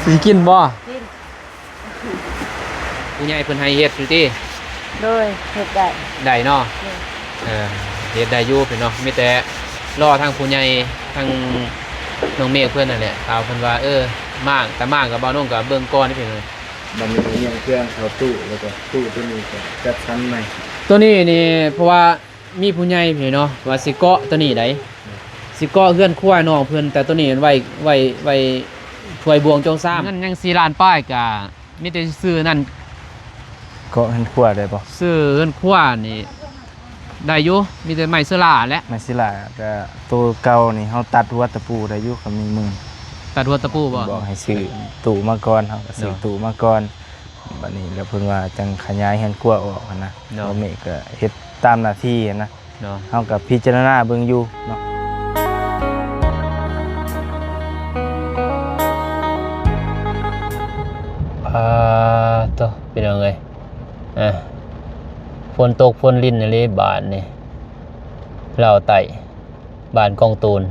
สิกินบ่กินผู้ใหญ่เพิ่นให้เฮ็ดอยู่ติโดยเฮ็ดได้เนาะเฮ็ดได้อยู่พี่น้องมีแต่รอทางผู้ใหญ่ทางน้องเมฆเพิ่นนั่นแหละข่าวเพิ่นว่ามากแต่มากกับบ่าวน้องก็เบิ่งก่อนนี่พี่น้องมันมีอย่างเครื่องเอาตู้แล้วก็ตู้ตัวนี้ก็จัดชั้นใหม่ตัวนี้นี่เพราะว่ามีผู้ใหญ่พี่เนาะว่าสิเกาะตัวนี้ได้สิเกาะเฮือนครัวน้องเพิ่นแต่ตัวนี้ไว้ถ้วยบวงจงซ้ำนั่นยัง4ล้านป้ายก็มีแต่ซื้อนั่นเกาะเฮือนครัวได้บ่ซื้อเฮือนครัวนี่ได้อยู่มีแต่ไม้เสื้อลาแหละไม้ศิลาก็ตัวเก่านี่เฮาตัดหัวตะปูได้อยู่ก็มีมือตัดหัวตะปูบ่บอกให้ซื้อตู้มาก่อนเฮาก็ซื้อตู้มาก่อนบัดนี้แล้วเพิ่นว่าจังขยายเฮือนครัวออกนะบ่แม่ก็เฮ็ดตามหน้าที่นะเฮาก็พิจารณาเบิ่งอยู่เนาะต่อเป็นยังไงฝนตกฝนลิ้นอะไรบานนี่เราไต่บานกองตูน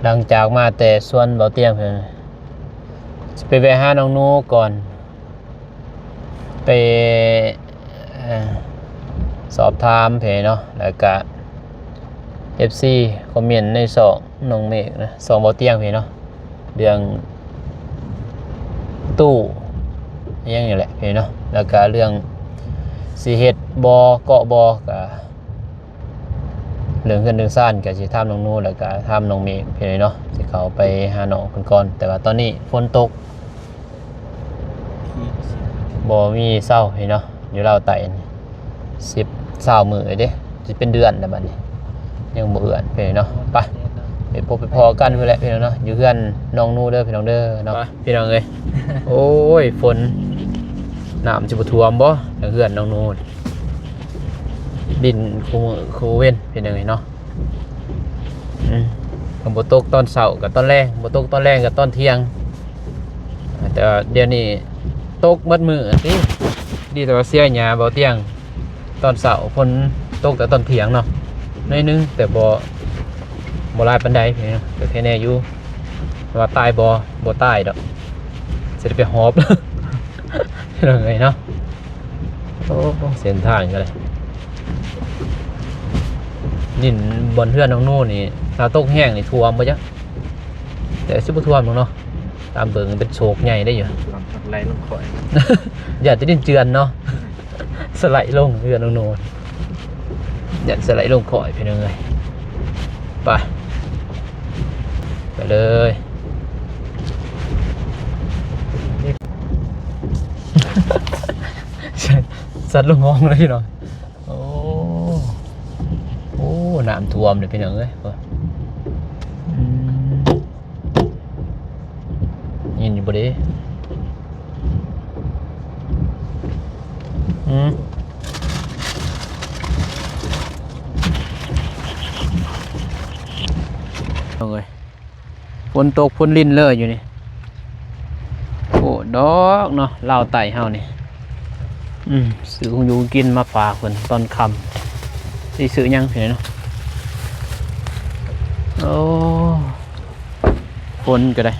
หลังจากมาแต่ส่วนเบาเตียงเพิ่นไปแวะหาน้องนูก่อนไปสอบถามเพิ่นเนาะแล้วก็ FC คอมเมนต์ใน2น้องเมฆนะ2เบาเตียงเพิ่นเนาะเรื่องตู้ยังอยู่แหละเพิ่นเนาะแล้วก็เรื่องสิเฮ็ดบ่เกาะบ่ก็เรื่องเฮือนเรื่องซ่านก็สิถามน้องนูแล้วก็ถามน้องเมฆเพิ่นเนาะสิเข้าไปหาน้องเพิ่นก่อนแต่ว่าตอนนี้ฝนตกบ่มีเช้าเพิ่นเนาะอยู่ลาวใต้10-20มื้อเด้สิเป็นเดือนแล้วบัดนี้ยังบ่เอื้อนเพิ่นเนาะไปพบไปพอกันพุ่นแหละพี่น้องเนาะอยู่เฮือนน้องนูเด้อพี่น้องเด้อเนาะพี่น้องเอ้ยโอ้ยฝนน้ำจะบ่ท่วมบ่เฮือนน้องนูดินคูเว้นพี่น้องเอ้ยเนาะบ่ตกตอนเช้ากับตอนแลงบ่ตกตอนแลงกับตอนเที่ยงแต่เดี๋ยวนี้ตกหมดมื้อติดีแต่ว่าเสียหญ้าบ่เที่ยงตอนเช้าฝนตกแต่ตอนเที่ยงเนาะน้อยนึงแต่บ่หลายปานใดพี่น้องแต่แค่แน่อยู่ว่าตายบ่ตายดอกสิได้ไปหอบพี่น้องเอ้ยเนาะโอ้เส้นทางก็เลยดินบนเฮือนน้องโน่นี่ถ้าตกแห้งนี่ท่วมบ่จ๊ะแต่สิบ่ท่วมหรอกเนาะตามเบิ่งเป็นโชคใหญ่ได้อยู่ไหลลงข่อยอย่าจะดินเจือนเนาะสไลด์ลงเฮือนน้องโน่อย่าสไลด์ลงข่อยพี่น้องเอ้ยไปเลยสัตว์ลงห้องเลยพี่น้องโอ้น้ำท่วมเลยพี่น้องเอ้ยยินอยู่บ่ดีเลยฝนตกฝนลิ้นเลยอยู่นี่โอ้ดอกเนาะลาวไต่เฮานี่ซื้อของอยู่กินมาฝากเพิ่นตอนค่ำสิซื้อยังเพิ่นเนาะโอ้ฝนก็ได้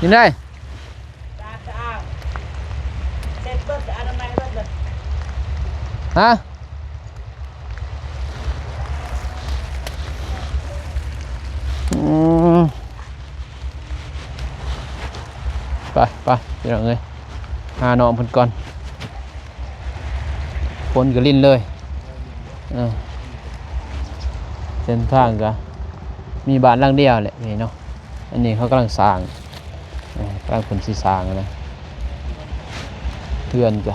ยินได้ฮะไปพี่น้องเอ้ยหาน้องเพิ่นก่อนฝนก็ลิ้นเลยเส้นทางก็มีบ้านหลังเดียวแหละนี่เนาะอันนี้เขากำลังสร้างกำลังเพิ่นสิสร้างนะเทือนก็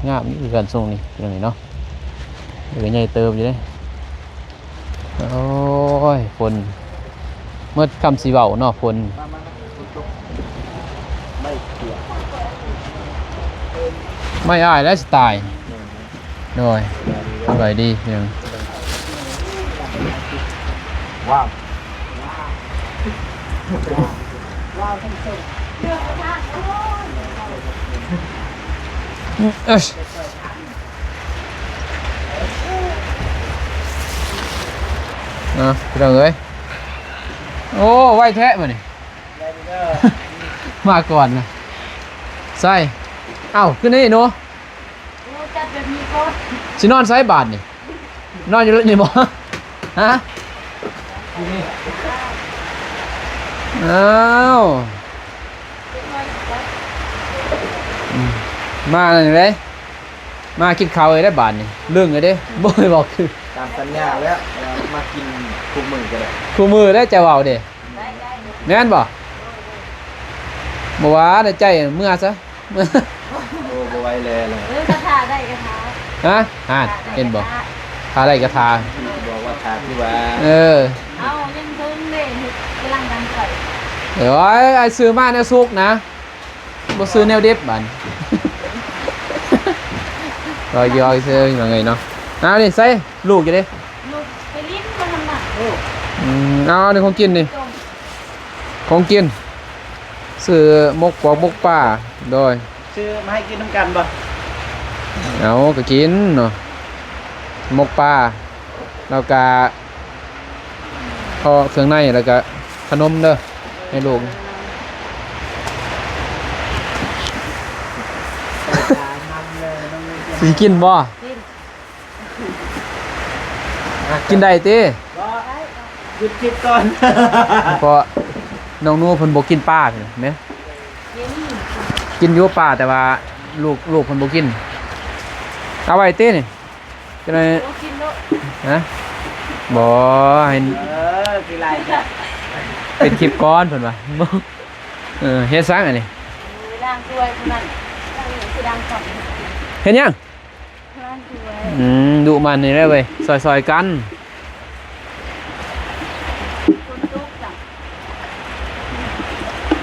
งามอยู่กันทรงนี้พี่น้องเนาะเดี๋ยวใหญ่เติมอยู่เด้โอ้ยฝนเมื่อคำสีเบาเนาะฝนไม่อายและสไตล์โดยสบายดีเพียงว้าวพี่น้องเอ้ย โอ้ไว้แท้มานี่ มาก่อนนะใส่เอ้าขึ้นนี่เนาะ จัดแบบนี้ก่อน สินอนไซบาทนี่นอนอยู่นี่บ่ฮะอ้าวมาอะไรเลยมากินข้าวเลยได้บาทนี่เรื่องเลยเด้บ่ให้บอกคือ ตามสัญญาแล้วมากินคุมมือกันเลย คู่มือได้จะเว้าเด้แม่นบ่บ่ว่าได้ใจเมื่อซะ โอ้บไว้เลย กระทาได้กระทา ฮะเห็นบ่ทาได้ก็ทา บอกว่าทาที่ว่า เออ เอายังเพิ่งเลยกำลังดังไก่ เดี๋ยวไอ้ซื้อมาแนวซุกนะบ่ซื้อแนวเด็บบัน รอยยอยซื้อยังไงเนาะเอาดิใส่ลูกอยู่ดิ ลูกไปลิ้นมันทำหนัก เอาดิของกินนี่ จม ของกินซื้อมกปอกมกป่าโดย ซื้อมาให้กินน้ำกันบ่ เอาก็กินเนาะมกป่าแล้วก็พอเครื่องในแล้วก็ขนมเด้อให้ลูก สิกินบ่ ลิ้น กินได้ติ หยุดคลิปก่อน เพราะน้องนูเพิ่นบ่กินปลาเห็นไหม ลิ้น กินอยู่ปลาแต่ว่าลูกเพิ่นบ่กินเอาไว้ตินี่จะได้ โอ้กินโล ฮะบ่ให้ คือไรจ้ะ เป็นคลิปก่อนเพิ่นว่า บ่เฮ็ดซังอันนี้ ดังตัวคนนั้นคือดังก่อน เฮ็ดหยัง ดังตัว ดุมันนี่ได้เว้ยซอยๆกัน คนลุกจัง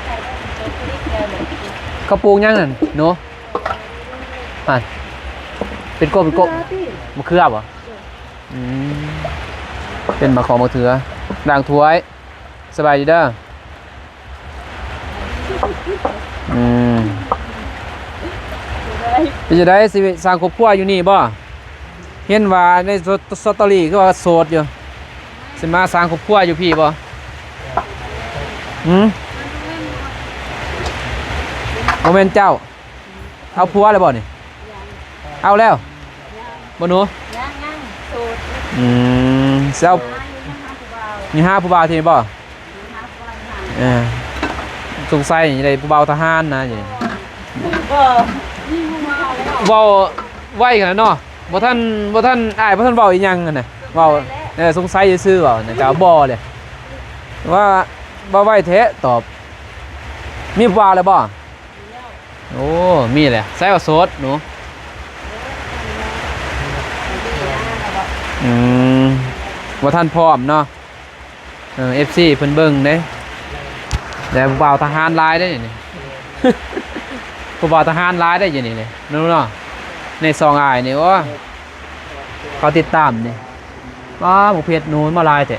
ใส่ได้ตัวคลิกเลย เขาปลูกหยังนั่นหนูอ่านเป็นกบมะเขือบ่อืมเป็นมะขอมะเขือด่างถ้วยสบายดีเด้ออืมเป็นจะได้สิสร้างครอบครัวอยู่นี่บ่เห็นว่าในสตอรี่คือว่าโสดอยู่สิมาสร้างครอบครัวอยู่พี่บ่โมเมนต์เจ้าเอาผัวเลยบ่นี่เอาแล้วบ่หนู ยังสูตร เจ้ามี5ผู้บ่าวที่นี่บ่เออสงสัยได้ผู้บ่าวทหารนะอย่างนี้ ก็นี่มึงมาแล้ว เว้าไว้ขนาดเนาะบ่ท่านอ้ายบ่ท่านเว้าอีหยังนั่นน่ะเว้าสงสัยซื่อๆเว้าน่ะจะเอาบ่เลยว่าบ่ไว้แท้ตอบมีผู้บ่าวแล้วบ่โอ้มีแหละใส่ว่าโสดหนูว่าท่านพร้อมเนาะFC เพิ่นเบิ่งเด้แต่ผู้บ่าวทหารหลายได้นี่ ผู้บ่าวทหารหลายได้อยู่นี่เลยนู้นเนาะในซองอ้ายนี่โอ้เขาติดตามนี่ว้าหมูเพชรนู้นมาหลายแต่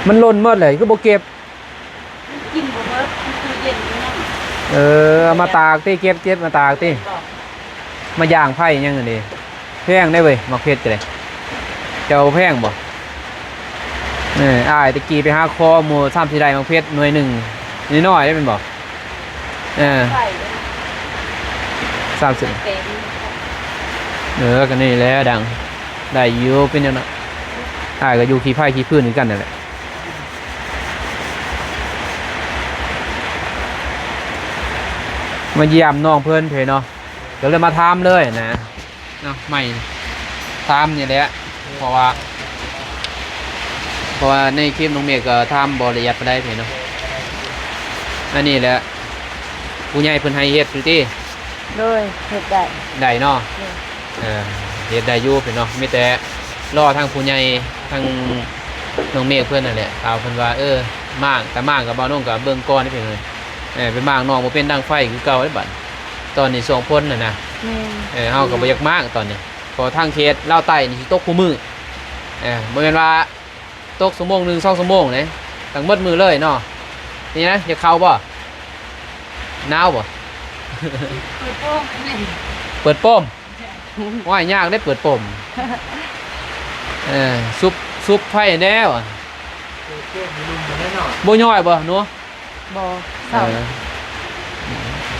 มันหล่นหมดเลยก็บ่เก็บ กินบ่เบิดคือเย็นนี่ เอามาตากติเก็บมาตากติมาย่างไผ่ยังไงดีแพงได้เว้ยมักเพชรจะได้เจ้าแพงบ่อ้ายตะกี้ไปหาคอหมูซ้ำที่ใดมักเพชรหน่วยหนึ่งนิดหน่อยได้เป็นบ่ใส่ 30เป็น กันนี่แหล้วดังได้อยู่เป็นยังไงอ้ายก็อยู่ขี้ไผ่ขี้พื้นเหมือนกันนั่นแหละมาเยี่ยมน้องเพื่อนเพเนาะเดี๋ยวเลยมาถามเลยนะเนาะไม่ถามอย่างเนี้ยเพราะว่าในคลิปน้องเมฆก็ถามบริยัติไปได้เพเนาะอันนี้แหละผู้ใหญ่เพิ่นให้เฮ็ดอยู่ที่ โดยเฮ็ดได้ ได้เนาะเฮ็ดได้อยู่เพเนาะมีแต่รอทางผู้ใหญ่ทางน้องเมฆเพิ่นนั่นแหละเอาเพิ่นว่ามากแต่มากกับบ่าวน้องกับเบิ่งก่อนนี่เพิ่นเลยไปมากน้องบ่เป็นดังไฟคือเก่าไอ้บัดตอนนี้ส่งพ้นน่ะนะ แม่ เฮาก็บ่อยากมากตอนนี้พอทางเขตลาวใต้นี่สิตกคู่มือบ่แม่นว่าตกชั่วโมงนึง2ชั่วโมงเด้ตั้งหมดมือเลยเนาะนี่นะอยากเข้าบ่หนาวบ่ คือโป้งนี่ เปิดโป่มว่ายยากได้เปิดโป่ม ซุปไผ่แน่ว่ะบ่ย่อยบ่หนู บ่เศร้า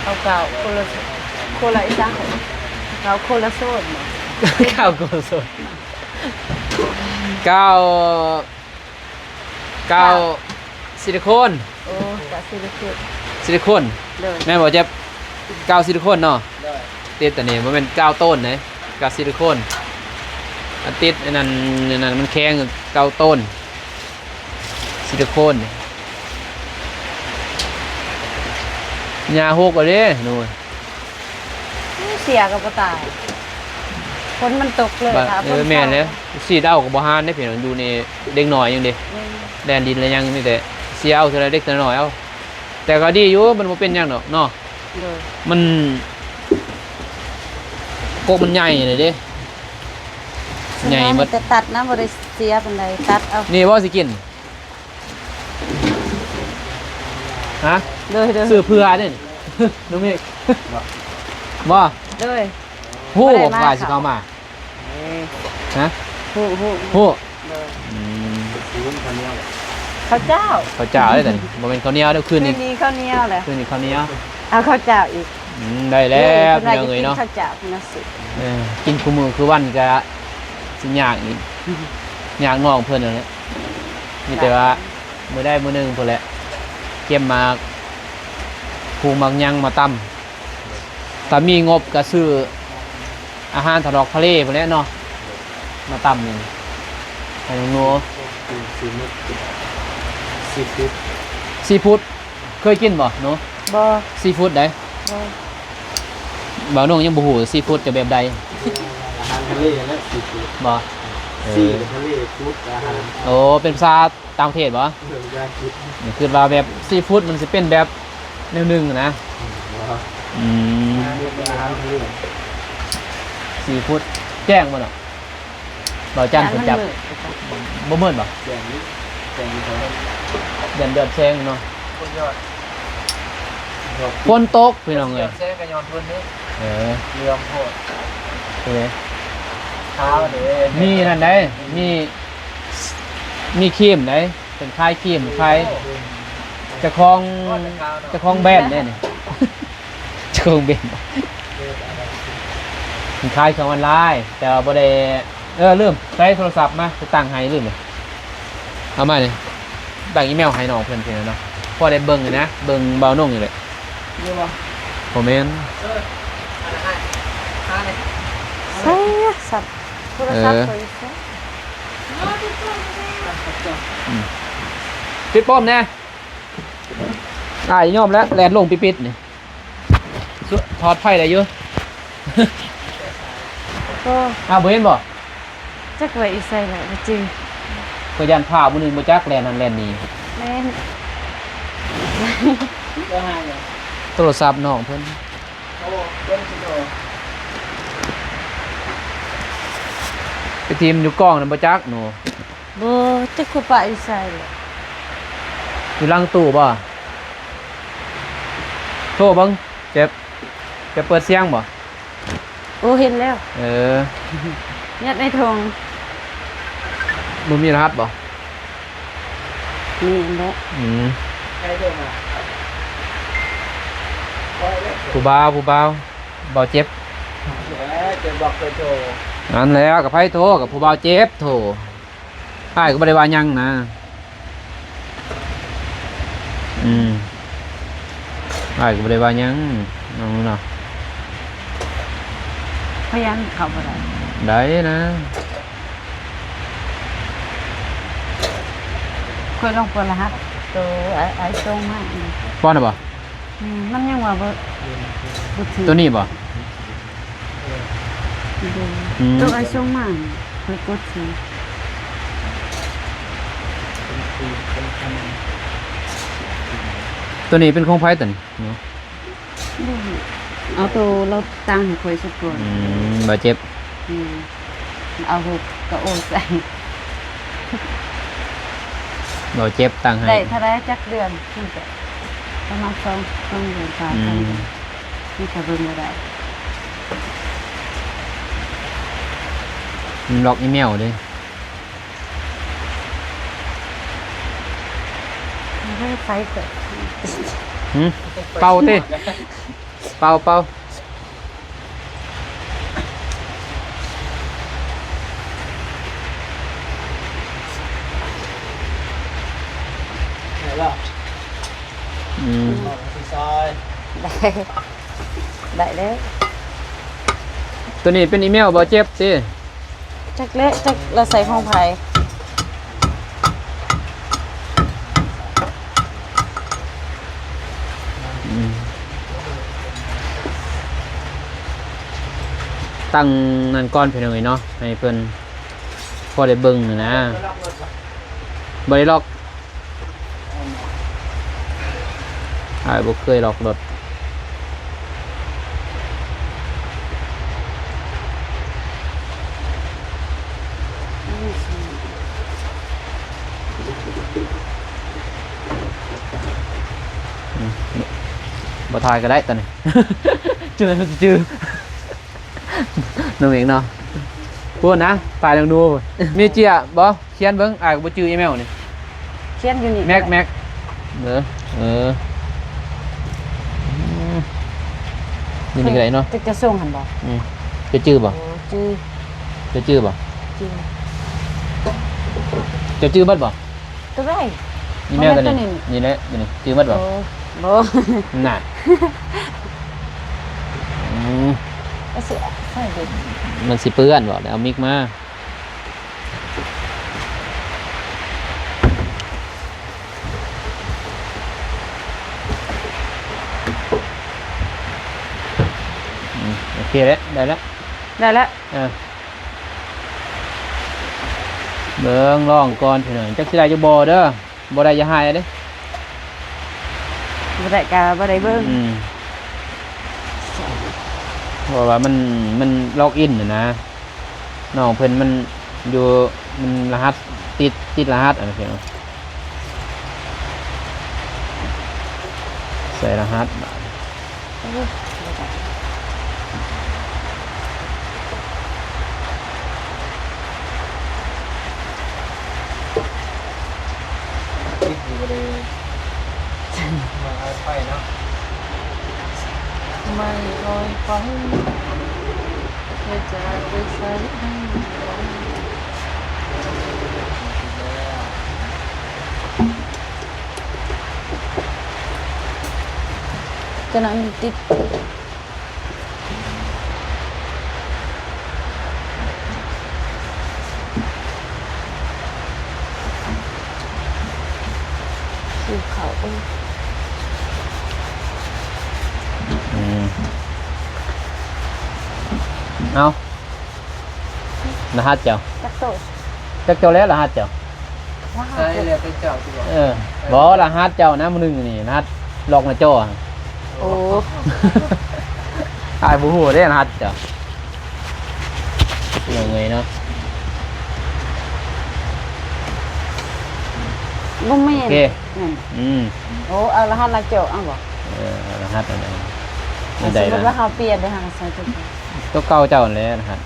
เอาเก่าคนละอีสังเก่าคนละโซนบ่ ข้าวโกสดก้าวซิลิโคน โอ้กะสิได้คือ ซิลิโคน เลย แม่บอกจะก้าวซิลิโคนเนาะติดแต่นี่มันเป็นก้าวต้นนะก้าวซิลิโคนอันติดอันนั้นมันแข็งก้าวต้นซิลิโคนยาหกอะไรหนู เสียก็บ่ตายฝนมันตกเลยค่ะ แม่นเลยสีเด้ากับบ่ฮานได้เพียงดูนี่เด็กหน่อยยังเด้แดนดินอะไรยังนี่แต่เสียเอาเท่าไรเด็กเท่าน้อยเอาแต่ก็ดีอยู่มันบ่เป็นหยังดอกเนาะ เลย มันโกกมันใหญ่เลยเด้ใหญ่หมด แต่ตัดนะบ่ได้เสียปานใดตัดเอา นี่บ่สิกินฮะ เลยเด้อ ซื้อเพื่อเด้นี่ น้องเมฆบ่ เลย ฮู้บอกว่าสิเข้ามาฮะ ฮู้ ฮู้ เลย อืม ข้าวเจ้า ข้าวเจ้าได้แต่นี่บ่แม่นข้าวเหนียวเด้อคืนนี้ มีข้าวเหนียวแหละ คืนนี้ข้าวเหนียว เอาข้าวเจ้าอีก ได้แล้วพี่น้อง เล เอ้ยเนาะ ข้าวเจ้านะสิ กินคู่มือคือวันก็สิยากอีกยากน้องเพิ่นนั่นแหละมีแต่ว่ามื้อได้มื้อหนึงพุ่นแหละเก็บมาคูมักยังมาตำถ้ามีงบก็ซื้ออาหารทะเลทะเลพุ่นแหละเนาะมาตำนี่ให้น้องโนซีฟู้ดเคยกินบ่เนาะ บ่ ซีฟู้ดได้ บ่ บ่าวน้องยังบ่ฮู้ซีฟู้ดจะแบบใด อาหารทะเลและซีฟู้ด บ่ ซีทะเลฟู้ดอาหาร โอ้เป็นภาษาต่างประเทศบ่ เรื่องยาคิด นี่คือว่าแบบซีฟู้ดมันสิเป็นแบบแนวหนึงนะอืม อาหารทะเล ซีฟู้ดแจ้งบ่เนาะบ่าวจันทร์เพิ่นจับบ่เมินบ่ แกงนี้แกงเขา ยันเดือดแซงเนาะ คนยอด ฝนตกพี่น้องเอ้ย เส้นกันยอนทุนนี้ เออ เรือมโพด เอ้ย เท้าเด้ มีนั่นได้มีครีมได้เป็นคล้ายครีมคล้ายเจะคลองแบรนด์เด้นี่ เจะคลองแบรนด์เป็นคล้ายของออนไลน์แต่ว่าบ่ได้ลืมใช้โทรศัพท์มาไปตั้งให้ลืมเลยเอามาเลยตั้งอีเมลให้น้องเพิ่นเพิ่นเนาะพอได้เบิ่งอยู่นะเบิ่งเบานุ่งอยู่เลย เยอะบ่ ผมเมน ใช่สัตว์โทรศัพท์เคยใช้ ปิดป้อมแน่ยอมแล้วแลนลงปิดๆนี่ถอดไฟได้อยู่ ก็ บ่เห็นบ่ จักไว้อีใส่แหละจริง ก็ยันผ้ามื้อนึงบ่จักแลนนั่นแลนนี่ แม่น ก็ให้เลย โทรศัพท์น้องเพิ่น โอ้เป็นสิโด ไปทีมอยู่กล้องนั่นบ่จักหนู บ่จักคือปะอีใส่แหละ อยู่หลังตู้บ่โทรเบิ่งเจ็บจะเปิดเสียงบ่ โอ้เห็นแล้ว Ờ, ยัดในถุง บ่มีรหัสบ่ นี่แหละ อืม ใครเดินมา ผู้บ่าวบ่เจ็บ จะบอกเคยโทร นั่นแหล้วกับไผโทรกับผู้บ่าวเจ็บโทรอ้ายก็บ่ได้ว่าหยังนะอ้ายก็บ่ได้ว่าหยังน้องเนาะ พยายามเข้าบ่ได้ ได้นะ ค่อยลองเปิดรหัสตัวไอ้ตรงมา ป้อนน่ะบ่ มันยังว่าบ่ถือ ตัวนี้บ่ อืม ตัวไอ้ตรงมาค่อยกดซื้อ ตัวนี้เป็นของไผตัวนี้เนาะ เอาตัวเราตั้งให้ค่อยสักก่อน บ่เจ็บ เอาหุบกระโอนใส่ บ่เจ็บตั้งให้ ได้เท่าไรจักเดือนขึ้นไปประมาณ2เดือน3เดือนนี่ถ้าเบิ่งบ่ได้ ล็อกอีเมลเด้ ไฟเกิด เป่าติเป่าเป่าอืม ได้แล้ว ตัวนี้เป็นอีเมลบ่เจ็บสิ จักเละจักเราใส่ของไผ่ ตั้งนั่นก้อนเพิ่นเอาไว้เนาะให้เพิ่นพอได้เบิ่งน่ะนะบ่ได้ล็อกบ่เคยล็อกรถบ่ทายก็ได้ตอนนี้ จื้อมันจื้อน้องเองเนาะพูดนะตายลองดู มีเจียบ่เขียนเบิ่งอ่านบ่จื้ออีเมลนี่ เขียนอยู่นี่ แม็กนี่ก็ได้เนาะ จะส่งหันบ่ จะจื้อบ่ โอ้จื้อ จะจื้อบ่ จื้อ จะจื้อบัดบ่ ตัวได้ อีเมลตัวนี้นี่แหละนี่จื้อบัดบ่ โอ้บ่ น่ะเอาเสื้อใส่เด็ก มันสิเปื้อนบ่แล้วเอามิกมาโอเคแล้วได้แล้ว ได้แล้ว เบิ่งร้องก่อนเถอะจักสิได้จะบ่เด้อบ่ได้อย่าหายเด้ บ่ได้กะบ่ได้เบิ่ง เพราะว่ามันล็อกอินน่ะนะน้องเพิ่นมันอยู่มันรหัสติดรหัสอะไรเพิ่นใส่รหัสไปเนาะ ไม่ลอยไปไม่จะไปใส่ให้จะนั่งติดสีขาว เอารหัสเจ้า จักโต จักเจ้าแล้วรหัสเจ้า ว้าว ใช่เลยเป็นเจ้าที่บอก บ่รหัสเจ้านะมื้อนึงนี่รหัสล็อกหน้าจอ โอ้ ตายบ่ฮู้เด้รหัสเจ้ายังไงเนาะ บ่แม่ โอน เค นั่นโอ้เอารหัสละเจ้าเอาบ่ รหัสอะไร ส ไม่ ม ได้ มุติว่า นะ เฮาเปลี่ยนได้ทางใส่ตัว ตัวเก่าเจ้านั่นแหละรหัส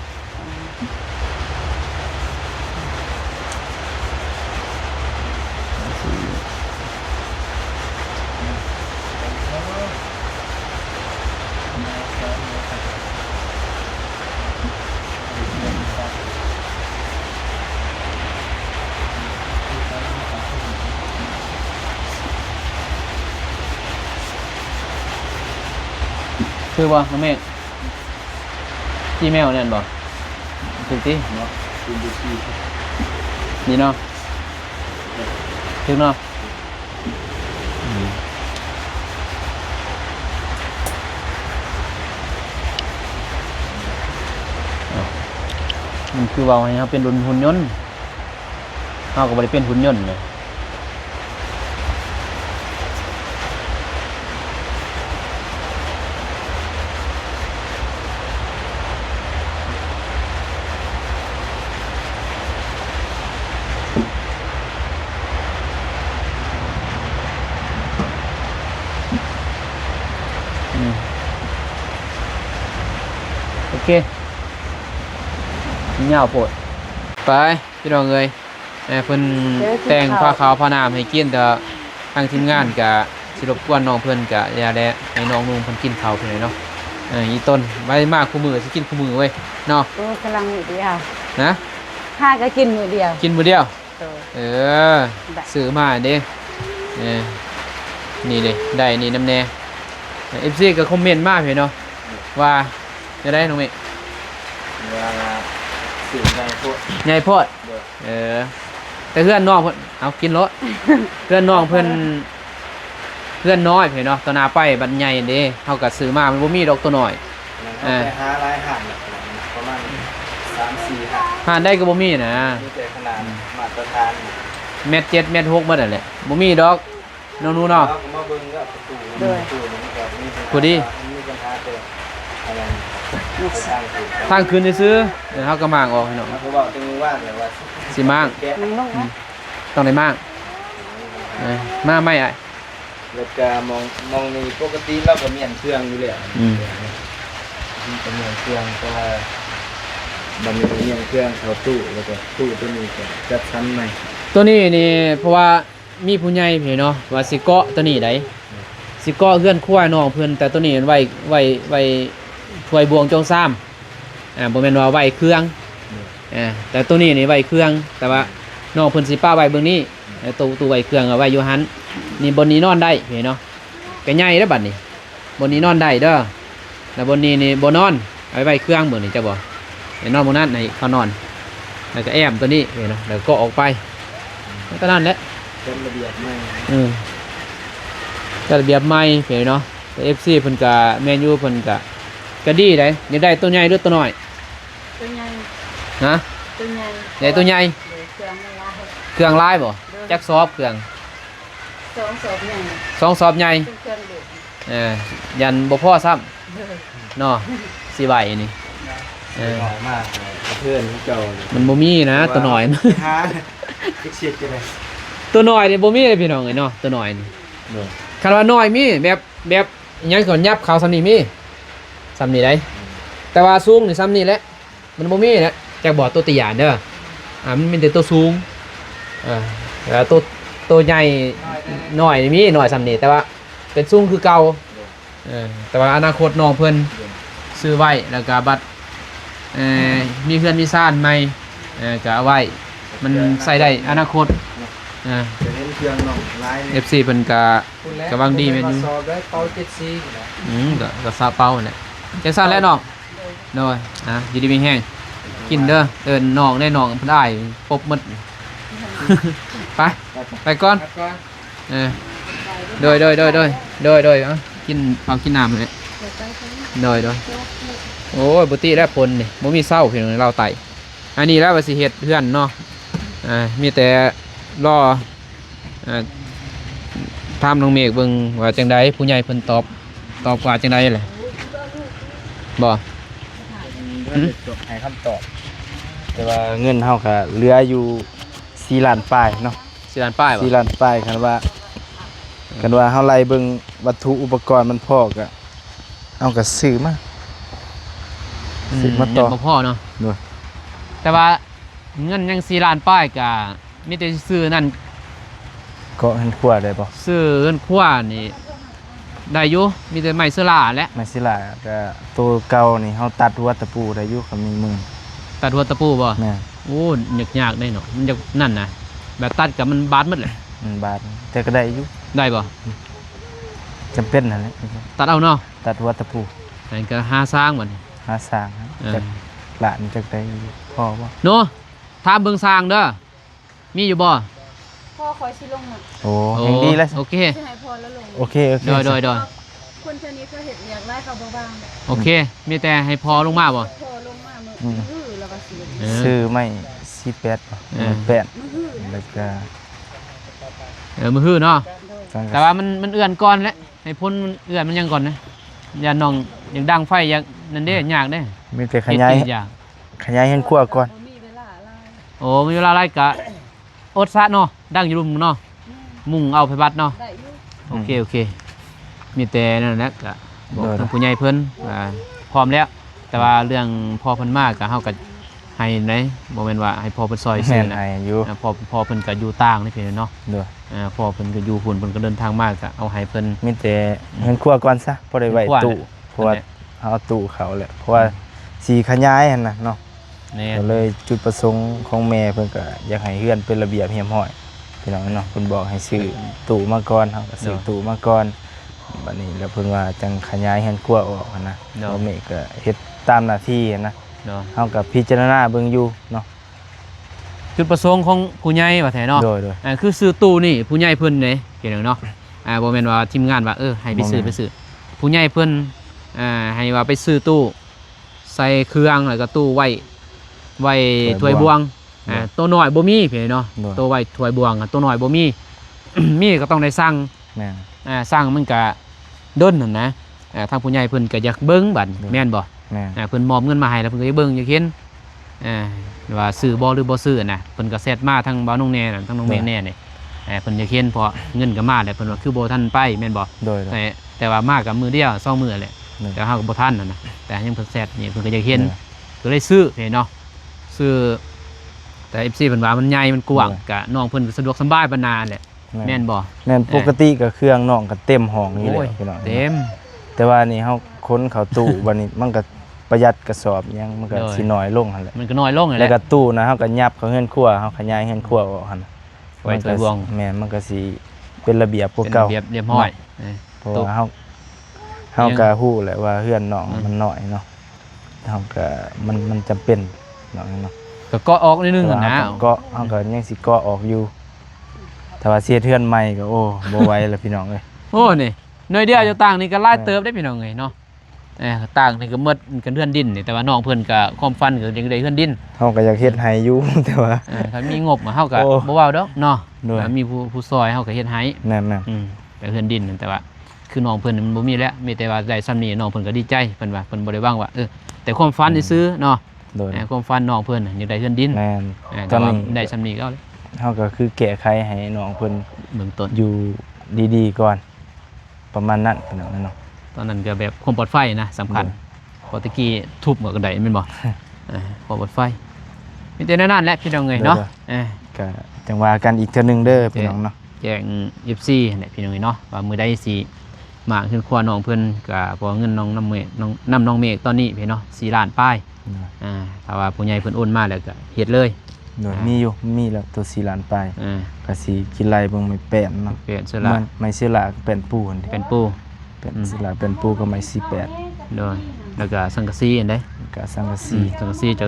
คือบ่น้องเมฆ Gmail นั่นบ่ถูกตินี่เนาะถูกเนาะมันคือว่าให้เฮาเป็นหุ่นยนต์เฮาก็บ่ได้เป็นหุ่นยนต์เลย โอเคเงาโพดไปพี่น้องเอ้ยเพิ่นแต่งผ้าขาวผ้าน้ำให้กินแต่ ทางทีมงานก็สิรบกวนน้องเพิ่นก็อย่าแลให้น้องนุ่งเพิ่นกินข้าวเพิ่นเลยเนาะอีต้นไว้มากคู่มือสิกินคู่มือเว้ยเนาะ โอ้กำลังมือเดียว นะ ข้าก็กินมือเดียว กินมื้อเดียว โดย ได้ ซื้อมาเด้นี่เด้ได้นี่น้ำแน่ FC ก็คอมเมนต์มาเพิ่นเนาะว่าจะได้น้องเมฆ ว่าสิ่งใดพวก ใหญ่โพดแต่เพื่อนน้องเพิ่นเอากินรถ เพื่อนน้องเพิ่นเพื่อนน้อยเพิ่นเนาะตัวหน้าไปบัดใหญ่เด้เฮาก็ซื้อมามันบ่มีดอกตัวน้อย ไปหาหลายหันประมาณ3-4หัน หานได้ก็บ่มีนะ มีแต่ขนาดมาตรฐาน เม็ด7เม็ด6หมดนั่นแหละบ่มีดอกน้องหนูเนาะ เราก็มาเบิ่งก็ประตูมันก็มีปัญหา พอดี มีปัญหาแต่อะไรทางคือ ทางคืนซื้อเดี๋ยวเฮาก็มางออกให้น้อง เขาบอกจังว่าแต่ว่า สิมาง แกะ นั่งลงนะ ต้องได้มางมาไม่อ้าย แล้วก็มองนี่ปกติเราก็มีอันเครื่องอยู่แล้ว มีจำนวนเครื่องก็ว่ามันมีเงียงเครื่องเข้าตู้แล้วก็ตู้ตัวนี้ก็จัดชั้นใหม่ ตัวนี้นี่เพราะว่ามีผู้ใหญ่เพิ่นเนาะว่าสิเกาะตัวนี้ได้สิเกาะเฮือนครัวน้องเพิ่นแต่ตัวนี้มันไว้ถ้วยบวงจงซ้ำบ่แม่นว่าไว้เครื่องแต่ตัวนี้นี่ไว้เครื่อง แต่ว่าน้องเพิ่นสิป้าไว้เบิ่งนี้ตู้ไว้เครื่องเอาไว้อยู่หันนี่บนนี้นอนได้เห็นเนาะก็ใหญ่เด้อบัดนี้บนนี้นอนได้เด้อแล้วบนนี้นี่บ่นอนเอาไว้เครื่องเบิ่งนี่จะบ่ให้นอนบนนั้นให้เขานอนแล้วก็แอมตัวนี้เห็นเนาะแล้วก็ออกไปก็นั่นแหละ เป็นระเบียบใหม่ จัดระเบียบใหม่เห็นเนาะแต่ FC เพิ่นก็แมนยูเพิ่นก็ดีได้อยากได้ตัวใหญ่หรือตัวน้อย ตัวใหญ่ ฮะ ตัวใหญ่ ใหญ่ตัวใหญ่ โดยเครื่องไม่ลาย เครื่องลายบ่จักซอบเครื่อง สองศพใหญ่ สองซอบใหญ่ เป็นเครื่องเด็ก ยันบ่พอซ้ำ โดย เนาะสิใบนี่หน่อยมากเพื่อนที่เก่าเลย มันบ่มีนะตัวน้อยนะ หาเฉียดกันเลย ตัวน้อยนี่บ่มีเลยพี่น้องเอ้ยเนาะตัวน้อยนี่ โดย คันว่าน้อยมีแบบอิหยังก่อนยับเขาซ้ำนี่มีซ้ำนี่ได้แต่ว่าสูงนี่ซ้ำนี่แหละมันบ่มีนะจากบ่อตัวติยานเด้อมันมีแต่ตัวสูงแล้วตัวใหญ่น้อยนี่มีน้อยซ้ำนี่แต่ว่าเป็นสูงคือเก่าแต่ว่าอนาคตน้องเพิ่นซื้อไว้แล้วก็บัดมีเพื่อนมีซ่านใหม่ก็เอาไว้มันใส่ได้อนาคตจะเน้นเครื่องน้องลาย FC เพิ่นก็กำลังดีแม่นอยู่ สอบได้เป้า74นะ ก็ซาเป้าเนี่ยจังซั่นแหล้วน้องน้อยอยู่ดีมีแห้งกินเด้อเอิ้นน้องได้น้องเพิ่นได้ปบหมด ไปก่อนโดยกินข้าวกินน้ำเลยโดยโอ้ยบุตรีแล้วพลนี่บ่มีเศร้าเพียงเราไต่อันนี้แล้วว่าสิเฮ็ดเพื่อนเนาะมีแต่รอถามน้องเมฆเบิ่งว่าจังใดผู้ใหญ่เพิ่นตอบกว่าจังใดแหละบ่ จบให้คำตอบแต่ว่าเงินเฮาก็เหลืออยู่4ล้านปลายเนาะ สิล้านป้ายบ่ 4ล้านปลายคันว่าเฮาไล่เบิ่งวัตถุอุปกรณ์มันพอก็เอาก็ซื้อมาต่อ ยังบ่พอเนาะ ด้วย แต่ว่าเงินยัง4ล้านป้ายก็มีแต่ซื้อนั่น ก็เห็นขวดได้บ่ ซื้อเงินครัวนี่ได้อยู่มีแต่ไม้เสื้อลาแหละ ไม่สิล่ะก็ตัวเก่านี่เฮาตัดหัวตะปูได้อยู่ก็มีมือ ตัดหัวตะปูบ่ แม่ โอ้ยากได้เนาะมันจะนั่นน่ะแบบตัดกับมันบาดหมดเลย บาทแต่ก็ได้อยู่ ได้บ่ จำเป็นนั่นแหละ ตัดเอาเนาะ ตัดหัวตะปู อันก็หาสร้างมัน หาสร้างจักหลานจักได้พอบ่ เนาะถามเบิ่งสร้างเด้อมีอยู่บ่ พ่อคอยชิลงหมด โอ้แห่งดีแล้ว โอเค จะให้พ่อแล้วลง โอเค โดย คนชนิดเขาเห็นอยากได้เขาบ้าง โอเค มีแต่ให้พอลงมาบ่ พ่อลงมามือแล้วก็เสีย ซื้อไม่48บ่8แล้วก็ มือฮื้อเนาะ ตั้ง แต่ว่ามันเอื้อนก่อนแหละให้พ้นมันเอื้อนมันยังก่อนนะอย่าน้องอย่างดังไฟอย่างนั่นเด้ยากเด้ มีแต่ขยาย เฮ็ดยาก ขยายเห็นครัวก่อน มีเวลาอะไร โอ้มีเวลาไรกะอดซะเนาะดังอยู่รุมเนาะมุ่งเอาไปบัดเนาะ ได้อยู่ โอเคมีแต่นั่นแหละก็บอกทางผู้ใหญ่เพิ่นพร้อมแล้ว แต่ว่าเรื่องพอเพิ่นมากก็เฮาก็ให้ไหนบ่แม่นว่าให้พอเพิ่นซอย แม่ ซื่ น นะ ให้อยู่ พอเพิ่นก็อยู่ต่างนี่เพิ่นเนาะ ด้วย พ่อเพิ่นก็อยู่พุ่นเพิ่นก็เดินทางมาก็เอาให้เพิ่น มีแต่เงินครัวก่อนซะบ่ได้ไว้ เงินครัว ตู้เพราะว่าเอาตู้เขาแหละเพราะว่าสีขยายหั่นน่ะเนาะ แน่ ก็เลยจุดประสงค์ของแม่เพิ่นก็อยากให้เฮือนเป็นระเบียบเรียบร้อยพี่น้องเนาะเพิ่นบอกให้ซื้อตู้มาก่อนเฮาก็ซื้อตู้มาก่อนบัดนี้แล้วเพิ่นว่าจังขยายเฮือนครัวออกหั่นนะแล้วแม่ก็เฮ็ดตามหน้าที่หั่นนะ เนาะ เฮาก็พิจารณาเบิ่งอยู่เนาะ จุดประสงค์ของผู้ใหญ่ว่าแท้เนาะ โดย คือซื้อตู้นี่ผู้ใหญ่เพิ่นเด้พี่น้องเนาะบ่แม่นว่าทีมงานว่าให้ไปซื้อผู้ใหญ่เพิ่นให้ว่าไปซื้อตู้ใส่เครื่องแล้วก็ตู้ไว้ถ้วยบวงตัวน้อยบ่มีพี่เนาะตัวไว้ถ้วยบวงตัวน้อยบ่มี มีก็ต้องได้สั่ง แม่น สร้างมันก็เดินนั่นนะทางผู้ใหญ่เพิ่นก็อยากเบิ่งบัดแม่นบ่ แม่น เพิ่นมอบเงินมาให้แล้วเพิ่นก็อยากเบิ่งอยากเห็นว่าซื้อบ่หรือบ่ซื้อนะเพิ่นก็แซดมาทางบ่าวน้องแน่น่ะทางน้องแม่แน่นี่เพิ่นอยากเห็นเพราะเงินก็มาแล้วเพิ่นว่าคือบ่ทันไปแม่นบ่ โดย แต่ว่ามากับมือเดียว2มื้อแหละ โดย แต่เฮาก็บ่ทันนั่นนะแต่ยังเพิ่นแซดนี่เพิ่นก็อยากเห็นก็เลยซื้อเนาะซื้อแต่ FC เพิ่นว่ามันใหญ่มันกว้างก็น้องเพิ่นก็สะดวกสบายปานนาแหละแม่นบ่ แม่นปกติก็เครื่องน้องก็เต็มห้องนี่แห โอ้ย ละพี่น้อง เต็ม แต่ว่านี่เฮาค้นเข้าตู้ บัดนี้มันก็ประหยัดกระสอบหยังมันก็ โดย สิน้อยลงหั่นแหละ มันก็น้อยลงนั่นแห แล้ว ละ ก็ตู้นะเฮาก็ยับเข้าเฮือนครัวเฮาขยายเฮือนครัวออกหั่น ไว้ถ้วยบวง แม่นมันก็สิเป็นระเบียบกว่า เป็น เก่า ระเบียบเรียบร้อย เพราะว่าเฮาก็ฮู้แหละว่าเฮือนน้องมันน้อยเนาะเฮาก็มันจำเป็นเนาะ ก็เกาะออกนิดนึง แต่ อะ ว่า นะ เฮาก็ยังสิเกาะออกอยู่แต่ว่าเสียเฮือนใหม่ก็โอ้บ่ไหวแล้วพี่น้องเอ้ย โอ้นี่หน่อยเดียวจะต่างนี่ก็ไล่เติบได้พี่น้องไงเนาะต่างนี่ก็หมดกันเทือนดินนี่แต่ว่าน้องเพิ่นก็ความฝันก็ยังได้เทือนดิน เฮาก็อยากเฮ็ดให้อยู่ แต่ว่า ถ้ามีงบมาเฮาก็ โอ้ บ่เว้าดอกเนาะ ด้วย ถ้ามีผู้ซอยเฮาก็เฮ็ดให้ แม่น แต่เทือนดินนั่นแต่ว่า คือน้องเพิ่นมันบ่มีแล้วมีแต่ว่าได้ซ้ำนี้น้องเพิ่นก็ดีใจเพิ่นว่าเพิ่นบ่ได้หวังว่าแต่ความฝันซื้อเนาะ ๆโดย ความฝันน้องเพิ่นน่ะอยากได้เทือนดิน แม่น แต่ว่าได้ซ้ำนี้ก็เอาเลย เฮาก็คือแก้ไขให้น้องเพิ่น เบื้องต้น อยู่ดีๆก่อน ประมาณนั้นพี่น้องเนาะ ตอนนั้นก็แบบความปลอดภัยนะสำคัญพอตะกี้ทุบหมดกระไดแม่นบ่ความปลอดภัยมีแต่นั่นแหละพี่น้องเอ้ยเนาะ ก็จังว่ากันอีกเทื่อนึงเด้อพี่น้องเนาะ แจ้ง FC นั่นแหละพี่น้องเอ้ยเนาะว่ามื้อใดสิมาขึ้นครัวน้องเพิ่นก็เพราะเงินน้องน้ำเมฆน้องเมฆตอนนี้พี่เนาะ4ล้านป้ายถ้าว่าผู้ใหญ่เพิ่นโอนมาแล้วก็เฮ็ดเลย โดยมีอยู่มีแล้วตัว4ล้านปลายก็สิกินไล่เบิ่งไม่แป้นเนาะ เปลี่ยนเสื้อละ มันไม่เสียหลากเป็นปูน เป็นปู เป็นเสียหลากเป็นปูก็ไม่48 โดยแล้วก็สังกะสีอันใด ก็สังกะสี สังกะสีจะ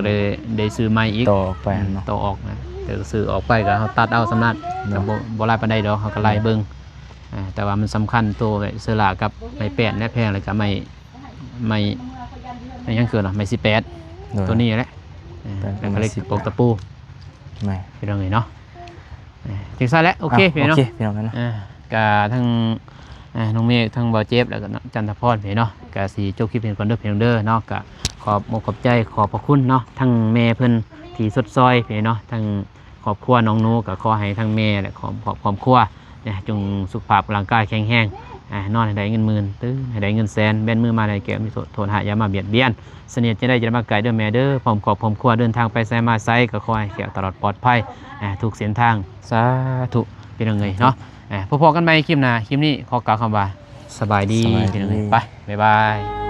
ได้ซื้อใหม่อีก ต่อออกไปเนาะ ต่อออกนะแต่ซื้อออกไปก็เฮาตัดเอาสำนักก็บ่หลายปานใดดอกเฮาก็ไล่เบิ่งแต่ว่ามันสำคัญตัวเสื้อละกับไม้แป้นและแพงแล้วก็ไม้ยังคือเนาะไม้18ตัวนี้แหละแล้วก็เลยปอกตะปู ไม่ พี่น้องเอ้ยเนาะจังซั่นแหละโอเคพี่น้อง โอเคพี่น้องกันเนาะ ก็ทั้งน้องเมฆทั้งบ่าวเจ็บแล้วก็จันทพรพี่เนาะก็สิจบคลิปเพียงก่อนเด้อพี่น้องเด้อเนาะก็ขอบอกขอบใจขอบพระคุณเนาะทั้งแม่เพิ่นที่สดซอยพี่เนาะทั้งครอบครัวน้องโนก็ขอให้ทั้งแม่และครอบครัวเนี่ยจงสุขภาพร่างกายแข็งแรงนอนให้ได้เงินหมื่นตื่นให้ได้เงินแสนแบนมือมาในแก้วมีโทษหาอย่ามาเบียดเบียนเสนียดจะได้จะมาไกลเด้อแม่เด้อพร้อมครอบครัวเดินทางไปไสมาไสก็ขอให้แข็งตลอดปลอดภัยทุกเส้นทางสาธุพี่น้องเอ้ยเนาะพอๆกันไปคลิปหน้าคลิปนี้ขอกล่าวคำว่าสบายดีพี่น้องเอ้ยไปบ๊ายบาย